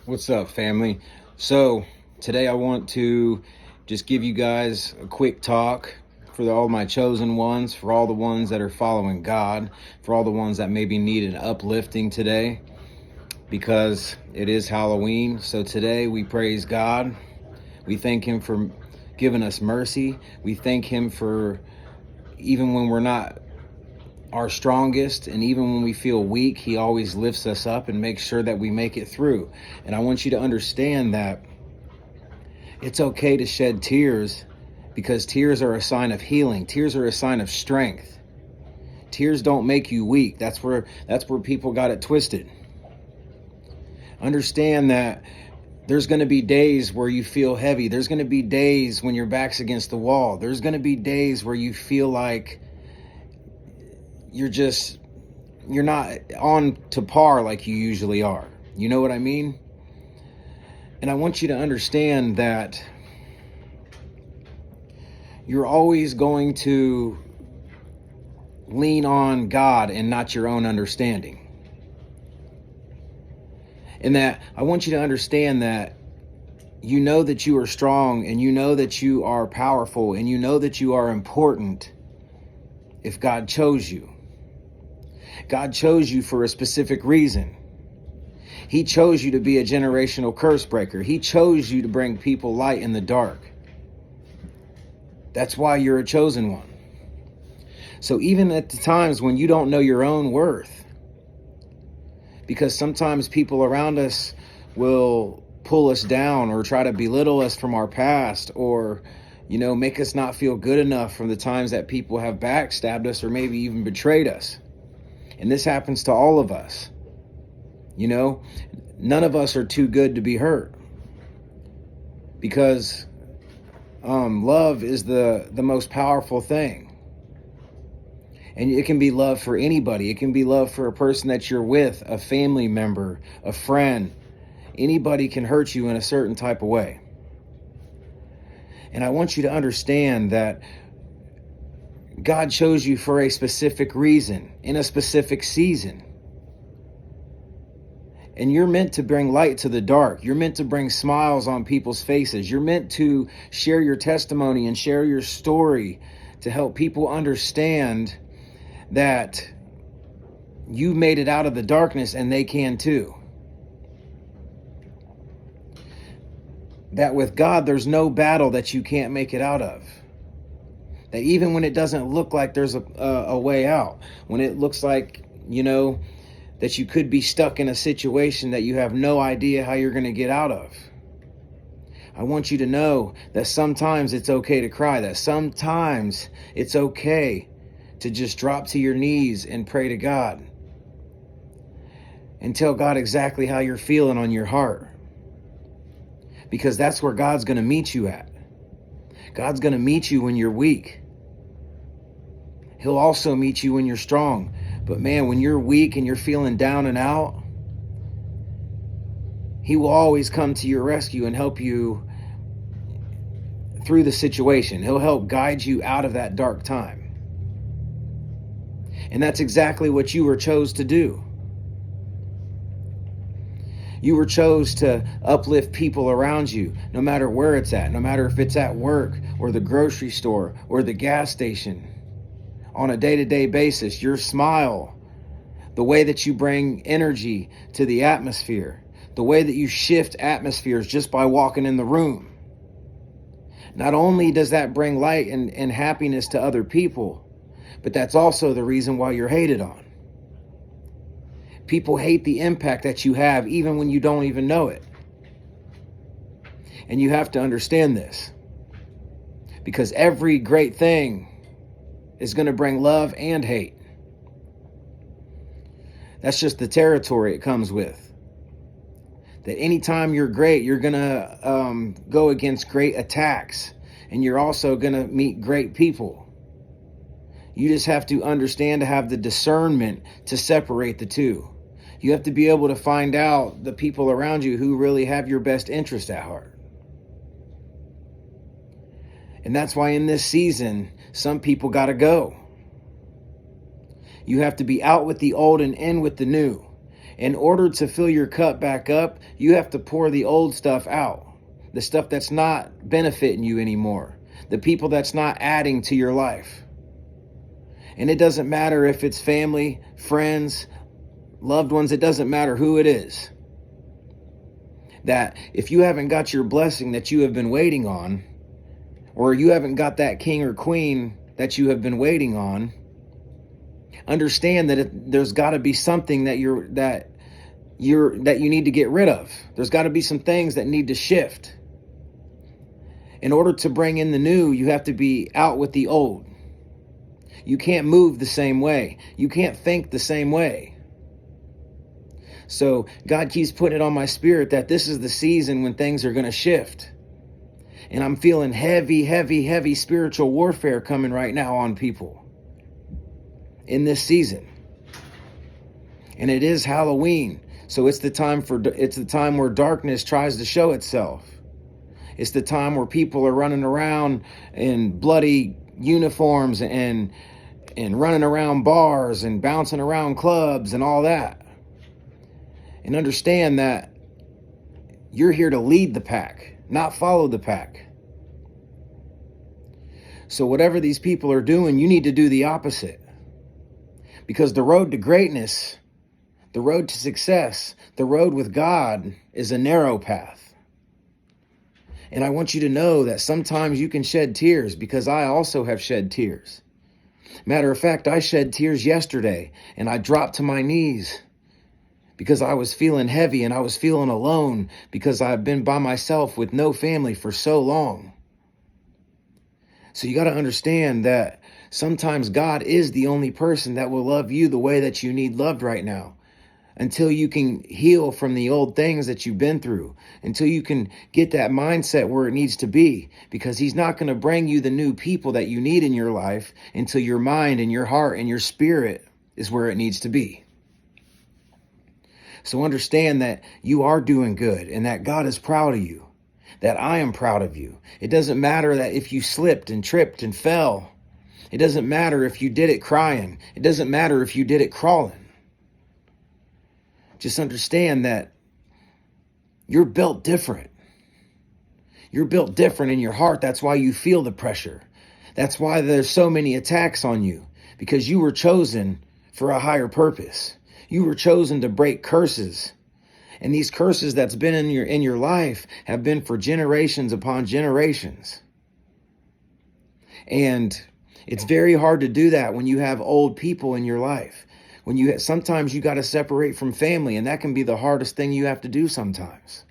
What's up, family? So today I want to just give you guys a quick talk for all my chosen ones, for all the ones that are following God, for all the ones that maybe need an uplifting today, because it is Halloween. So today we praise God. We thank Him for giving us mercy. We thank Him for, even when we're not our strongest, and even when we feel weak, He always lifts us up and makes sure that we make it through. And I want you to understand that it's okay to shed tears, because tears are a sign of healing. Tears are a sign of strength. Tears don't make you weak. That's where people got it twisted. Understand that there's going to be days where you feel heavy. There's going to be days when your back's against the wall. There's going to be days where you feel like you're not on to par like you usually are. You know what I mean? And I want you to understand that you're always going to lean on God and not your own understanding. And that I want you to understand that you know that you are strong, and you know that you are powerful, and you know that you are important if God chose you. God chose you for a specific reason. He chose you to be a generational curse breaker. He chose you to bring people light in the dark. That's why you're a chosen one. So even at the times when you don't know your own worth, because sometimes people around us will pull us down or try to belittle us from our past, or make us not feel good enough from the times that people have backstabbed us or maybe even betrayed us. And this happens to all of us. None of us are too good to be hurt, because love is the most powerful thing. And it can be love for anybody. It can be love for a person that you're with, a family member, a friend. Anybody can hurt you in a certain type of way. And I want you to understand that God chose you for a specific reason, in a specific season. And you're meant to bring light to the dark. You're meant to bring smiles on people's faces. You're meant to share your testimony and share your story to help people understand that you made it out of the darkness, and they can too. That with God, there's no battle that you can't make it out of. That even when it doesn't look like there's a way out, when it looks like, that you could be stuck in a situation that you have no idea how you're going to get out of, I want you to know that sometimes it's okay to cry, that sometimes it's okay to just drop to your knees and pray to God and tell God exactly how you're feeling on your heart. Because that's where God's going to meet you at. God's going to meet you when you're weak. He'll also meet you when you're strong. But man, when you're weak and you're feeling down and out, He will always come to your rescue and help you through the situation. He'll help guide you out of that dark time. And that's exactly what you were chose to do. You were chose to uplift people around you, no matter where it's at, no matter if it's at work or the grocery store or the gas station. On a day-to-day basis, your smile, the way that you bring energy to the atmosphere, the way that you shift atmospheres just by walking in the room. Not only does that bring light and happiness to other people, but that's also the reason why you're hated on. People hate the impact that you have even when you don't even know it. And you have to understand this, because every great thing is going to bring love and hate. That's just the territory it comes with. That anytime you're great, you're going to go against great attacks, and you're also going to meet great people. You just have to understand to have the discernment to separate the two. You have to be able to find out the people around you who really have your best interest at heart. And that's why in this season, some people got to go. You have to be out with the old and in with the new. In order to fill your cup back up, you have to pour the old stuff out. The stuff that's not benefiting you anymore. The people that's not adding to your life. And it doesn't matter if it's family, friends, loved ones. It doesn't matter who it is. That if you haven't got your blessing that you have been waiting on, or you haven't got that king or queen that you have been waiting on, understand that there's got to be something that you need to get rid of. There's got to be some things that need to shift. In order to bring in the new, you have to be out with the old. You can't move the same way. You can't think the same way. So God keeps putting it on my spirit that this is the season when things are going to shift. And I'm feeling heavy, heavy, heavy spiritual warfare coming right now on people in this season. And it is Halloween. So it's the time where darkness tries to show itself. It's the time where people are running around in bloody uniforms and running around bars and bouncing around clubs and all that. And understand that you're here to lead the pack, not follow the pack. So whatever these people are doing, you need to do the opposite. Because the road to greatness, the road to success, the road with God is a narrow path. And I want you to know that sometimes you can shed tears, because I also have shed tears. Matter of fact, I shed tears yesterday and I dropped to my knees because I was feeling heavy and I was feeling alone because I've been by myself with no family for so long. So you got to understand that sometimes God is the only person that will love you the way that you need loved right now. Until you can heal from the old things that you've been through, until you can get that mindset where it needs to be, because he's not going to bring you the new people that you need in your life until your mind and your heart and your spirit is where it needs to be. So understand that you are doing good and that God is proud of you, that I am proud of you. It doesn't matter that if you slipped and tripped and fell. It doesn't matter if you did it crying. It doesn't matter if you did it crawling. Just understand that you're built different. You're built different in your heart. That's why you feel the pressure. That's why there's so many attacks on you, because you were chosen for a higher purpose. You were chosen to break curses. And these curses that's been in your life have been for generations upon generations. And it's very hard to do that when you have old people in your life. Sometimes you got to separate from family, and that can be the hardest thing you have to do sometimes.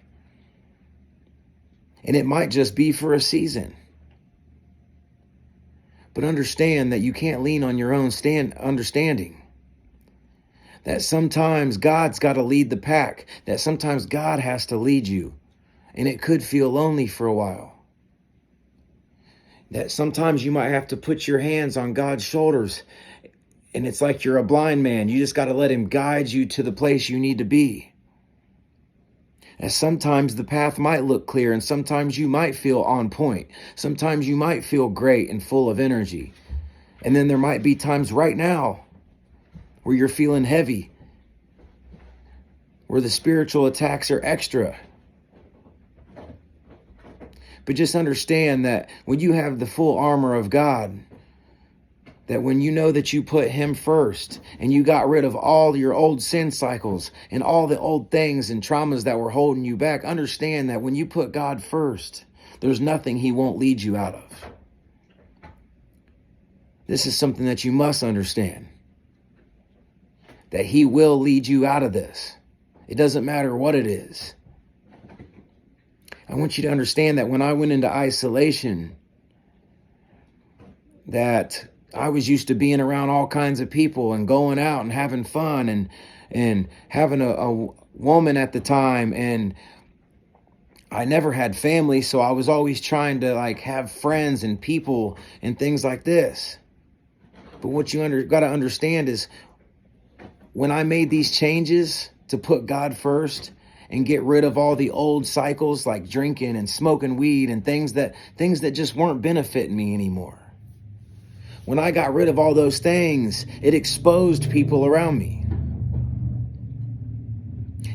And it might just be for a season. But understand that you can't lean on your own understanding. That sometimes God's got to lead the pack. That sometimes God has to lead you. And it could feel lonely for a while. That sometimes you might have to put your hands on God's shoulders. And it's like you're a blind man. You just got to let him guide you to the place you need to be. And sometimes the path might look clear, and sometimes you might feel on point. Sometimes you might feel great and full of energy. And then there might be times right now where you're feeling heavy, where the spiritual attacks are extra. But just understand that when you have the full armor of God, that when you know that you put him first and you got rid of all your old sin cycles and all the old things and traumas that were holding you back, understand that when you put God first, there's nothing he won't lead you out of. This is something that you must understand, that he will lead you out of this. It doesn't matter what it is. I want you to understand that when I went into isolation, that I was used to being around all kinds of people and going out and having fun and having a woman at the time. And I never had family, so I was always trying to have friends and people and things like this. But what you got to understand is when I made these changes to put God first and get rid of all the old cycles like drinking and smoking weed and things that just weren't benefiting me anymore. When I got rid of all those things, it exposed people around me.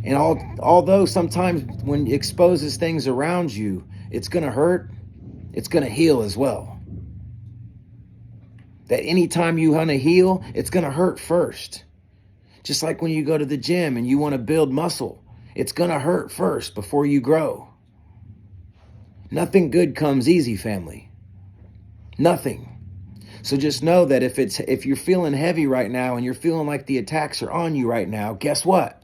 And although sometimes when it exposes things around you, it's going to hurt, it's going to heal as well. That anytime you want to heal, it's going to hurt first. Just like when you go to the gym and you want to build muscle, it's going to hurt first before you grow. Nothing good comes easy, family. Nothing. So just know that if you're feeling heavy right now and you're feeling like the attacks are on you right now, guess what?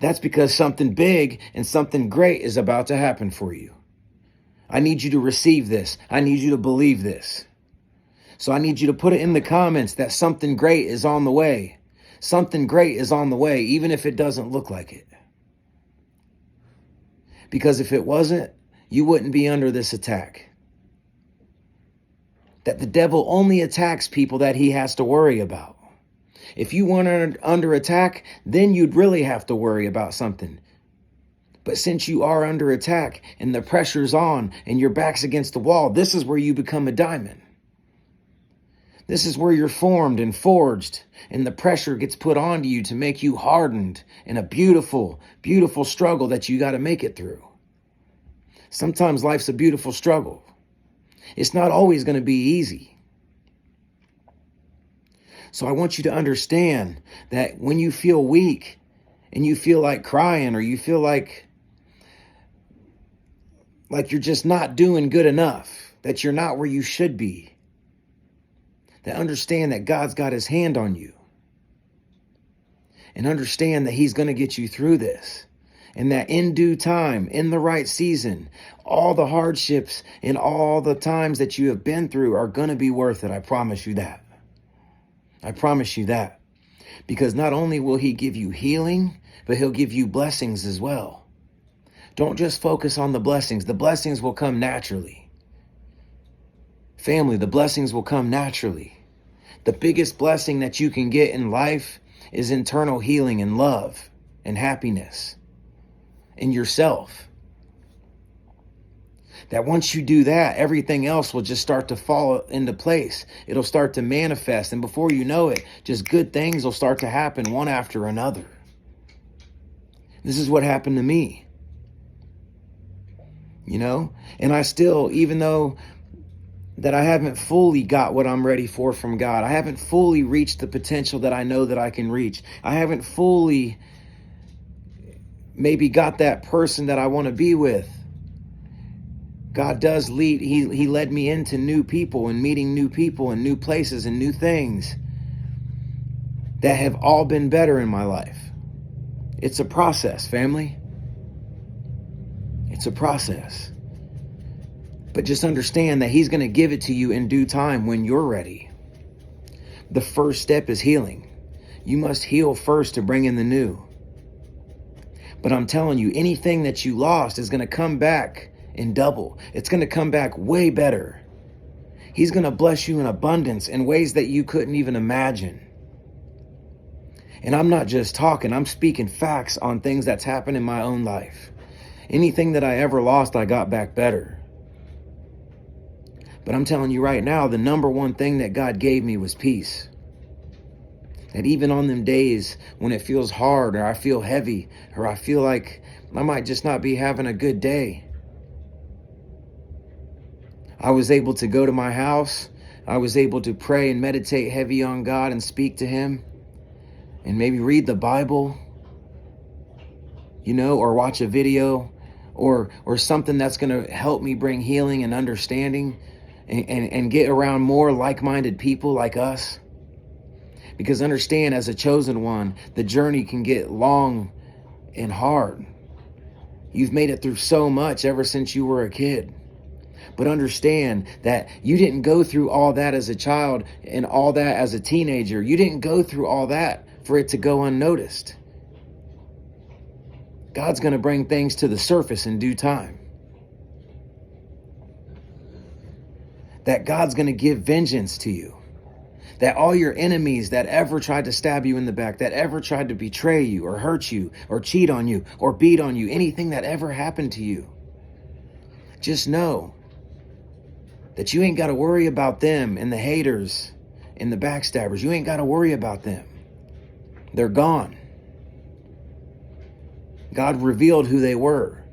That's because something big and something great is about to happen for you. I need you to receive this. I need you to believe this. So I need you to put it in the comments that something great is on the way. Something great is on the way, even if it doesn't look like it. Because if it wasn't, you wouldn't be under this attack. That the devil only attacks people that he has to worry about. If you weren't under attack, then you'd really have to worry about something. But since you are under attack and the pressure's on and your back's against the wall, this is where you become a diamond. This is where you're formed and forged, and the pressure gets put onto you to make you hardened in a beautiful, beautiful struggle that you got to make it through. Sometimes life's a beautiful struggle. It's not always going to be easy. So I want you to understand that when you feel weak and you feel like crying or you feel like you're just not doing good enough, that you're not where you should be, that understand that God's got his hand on you. And understand that he's going to get you through this. And that in due time, in the right season, all the hardships and all the times that you have been through are going to be worth it. I promise you that. I promise you that. Because not only will he give you healing, but he'll give you blessings as well. Don't just focus on the blessings. The blessings will come naturally. Family, the blessings will come naturally. The biggest blessing that you can get in life is internal healing and love and happiness in yourself. That once you do that, everything else will just start to fall into place. It'll start to manifest. And before you know it, just good things will start to happen one after another. This is what happened to me. You know, and I still, even though that I haven't fully got what I'm ready for from God, I haven't fully reached the potential that I know that I can reach. I haven't fully maybe got that person that I want to be with. God does lead. He led me into new people and meeting new people and new places and new things that have all been better in my life. It's a process, family. It's a process. But just understand that he's going to give it to you in due time when you're ready. The first step is healing. You must heal first to bring in the new. But I'm telling you, anything that you lost is going to come back in double. It's going to come back way better. He's going to bless you in abundance in ways that you couldn't even imagine. And I'm not just talking, I'm speaking facts on things that's happened in my own life. Anything that I ever lost, I got back better. But I'm telling you right now, the number one thing that God gave me was peace. That even on them days when it feels hard or I feel heavy or I feel like I might just not be having a good day, I was able to go to my house. I was able to pray and meditate heavy on God and speak to him and maybe read the Bible, you know, or watch a video or something that's going to help me bring healing and understanding and get around more like-minded people like us. Because understand, as a chosen one, the journey can get long and hard. You've made it through so much ever since you were a kid. But understand that you didn't go through all that as a child and all that as a teenager. You didn't go through all that for it to go unnoticed. God's going to bring things to the surface in due time. That God's going to give vengeance to you. That all your enemies that ever tried to stab you in the back, that ever tried to betray you or hurt you or cheat on you or beat on you, anything that ever happened to you, just know that you ain't got to worry about them and the haters and the backstabbers. You ain't got to worry about them. They're gone. God revealed who they were.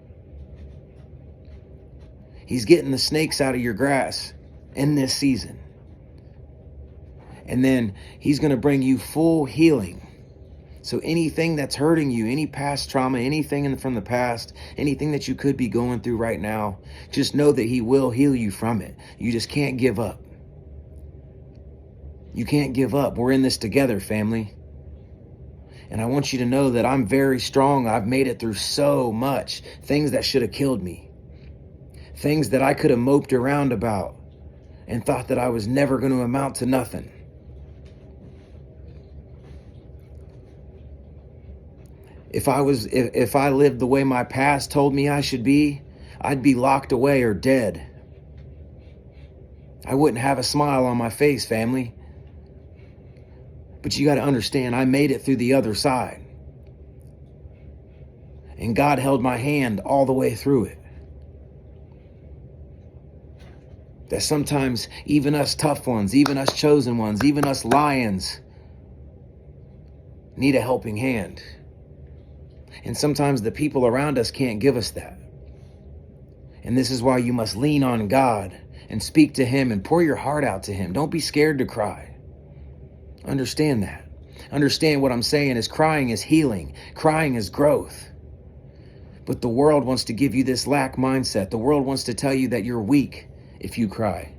He's getting the snakes out of your grass in this season. And then he's going to bring you full healing. So anything that's hurting you, any past trauma, anything from the past, anything that you could be going through right now, just know that he will heal you from it. You just can't give up. You can't give up. We're in this together, family. And I want you to know that I'm very strong. I've made it through so much. Things that should have killed me. Things that I could have moped around about and thought that I was never going to amount to nothing. If I lived the way my past told me I should be, I'd be locked away or dead. I wouldn't have a smile on my face, family. But you got to understand, I made it through the other side. And God held my hand all the way through it. That sometimes even us tough ones, even us chosen ones, even us lions need a helping hand. And sometimes the people around us can't give us that. And this is why you must lean on God and speak to him and pour your heart out to him. Don't be scared to cry. Understand that. Understand what I'm saying is crying is healing. Crying is growth. But the world wants to give you this lack mindset. The world wants to tell you that you're weak if you cry.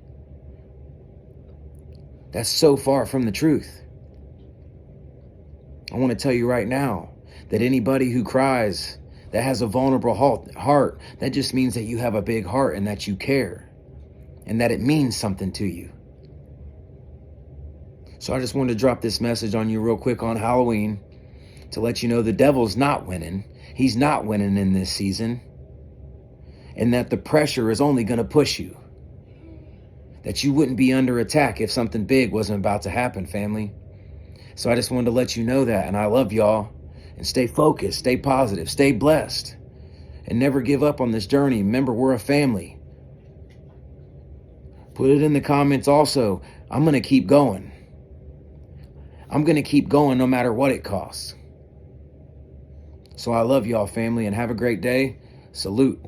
That's so far from the truth. I want to tell you right now that anybody who cries, that has a vulnerable heart, that just means that you have a big heart and that you care and that it means something to you. So I just wanted to drop this message on you real quick on Halloween to let you know the devil's not winning. He's not winning in this season. And that the pressure is only going to push you. That you wouldn't be under attack if something big wasn't about to happen, family. So I just wanted to let you know that. And I love y'all. And stay focused, stay positive, stay blessed. And never give up on this journey. Remember, we're a family. Put it in the comments also. I'm going to keep going. I'm going to keep going no matter what it costs. So I love y'all, family, and have a great day. Salute.